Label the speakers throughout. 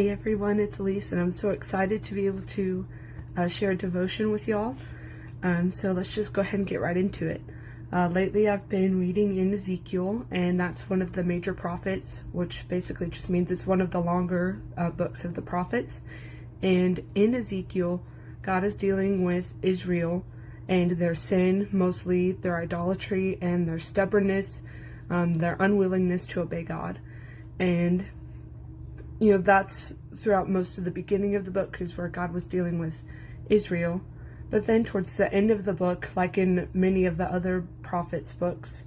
Speaker 1: Hey everyone, it's Elise, and I'm so excited to be able to share a devotion with y'all. So let's just go ahead and get right into it. Lately I've been reading in Ezekiel, and that's one of the major prophets, which basically just means it's one of the longer books of the prophets. And in Ezekiel, God is dealing with Israel and their sin, mostly their idolatry and their stubbornness, their unwillingness to obey God. And that's throughout most of the beginning of the book is where God was dealing with Israel. But then towards the end of the book, like in many of the other prophets' books,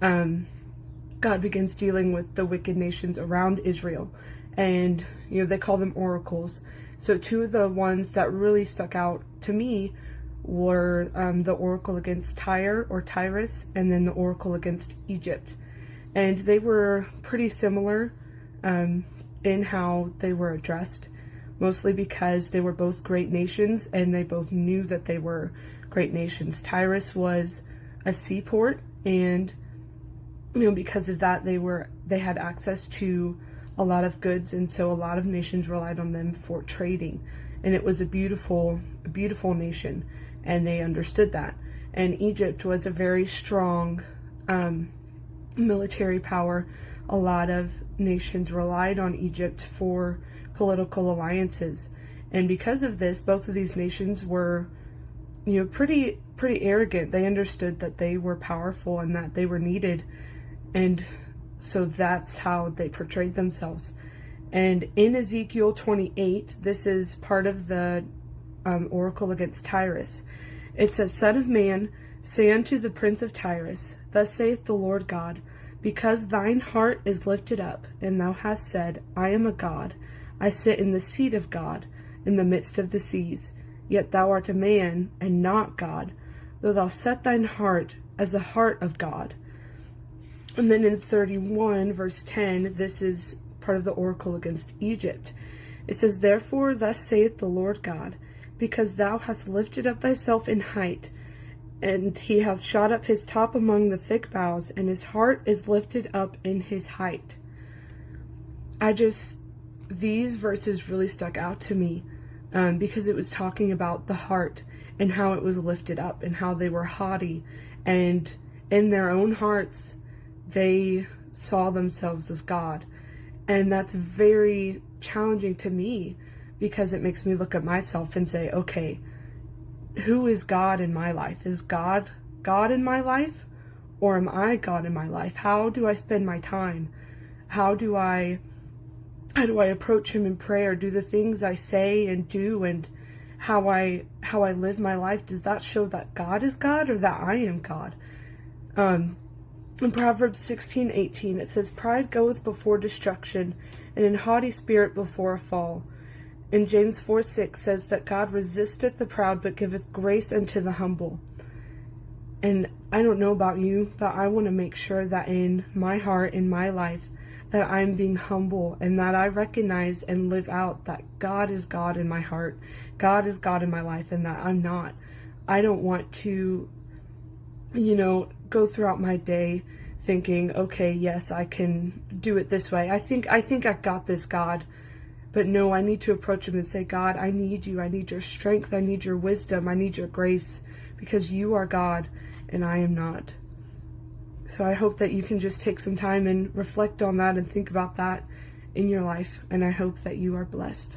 Speaker 1: God begins dealing with the wicked nations around Israel. And, they call them oracles. So two of the ones that really stuck out to me were the oracle against Tyre or Tyrus, and then the oracle against Egypt. And they were pretty similar in how they were addressed, mostly because they were both great nations and they both knew that they were great nations. Tyrus was a seaport, and because of that they had access to a lot of goods, and so a lot of nations relied on them for trading, and it was a beautiful nation, and they understood that. And Egypt was a very strong military power. A lot of nations relied on Egypt for political alliances, and because of this, both of these nations were pretty arrogant. They understood that they were powerful and that they were needed, and so that's how they portrayed themselves. And in Ezekiel 28, this is part of the oracle against Tyrus. It says, "Son of man, say unto the prince of Tyrus, Thus saith the Lord God, because thine heart is lifted up, and thou hast said, I am a God, I sit in the seat of God, in the midst of the seas. Yet thou art a man, and not God, though thou set thine heart as the heart of God." And then in 31, verse 10, this is part of the oracle against Egypt. It says, "Therefore thus saith the Lord God, because thou hast lifted up thyself in height, and he hath shot up his top among the thick boughs, and his heart is lifted up in his height." These verses really stuck out to me because it was talking about the heart and how it was lifted up and how they were haughty, and in their own hearts they saw themselves as God. And that's very challenging to me because it makes me look at myself and say, okay, who is God in my life? Is God in my life, or am I God in my life? How do I spend my time? How do I approach him in prayer? Do the things I say and do, and how I live my life, does that show that God is God or that I am God? In Proverbs 16:18, it says, "Pride goeth before destruction, and an haughty spirit before a fall." And James 4:6 says that God resisteth the proud, but giveth grace unto the humble. And I don't know about you, but I want to make sure that in my heart, in my life, that I'm being humble, and that I recognize and live out that God is God in my heart, God is God in my life, and that I'm not. I don't want to, go throughout my day thinking, okay, yes, I can do it this way. I think I got this, God. But no, I need to approach him and say, God, I need you. I need your strength. I need your wisdom. I need your grace, because you are God and I am not. So I hope that you can just take some time and reflect on that and think about that in your life. And I hope that you are blessed.